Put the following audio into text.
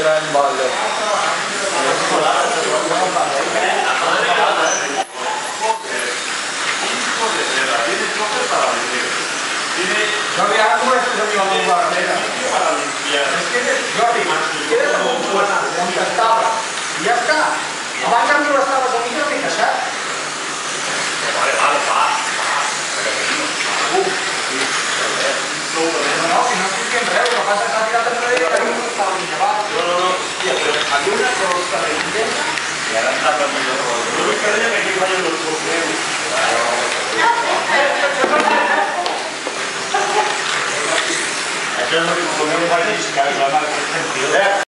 gran balle. Jordi, ara tu estàs amb la meva barrera. És que, Jordi, queda't amb un punt on estava. I ja està. Abans amb tu estaves a mi que no m'he queixat. Vale, va. No, si no estic fent res, el que passa és que s'ha tirat enrere i no estava ni llevat. No. Hòstia, però aquí una cosa de l'Índia i ara està per millor cosa. L'únic que deia que aquí fallen els correus. Això és el que volem dir, que és la marca.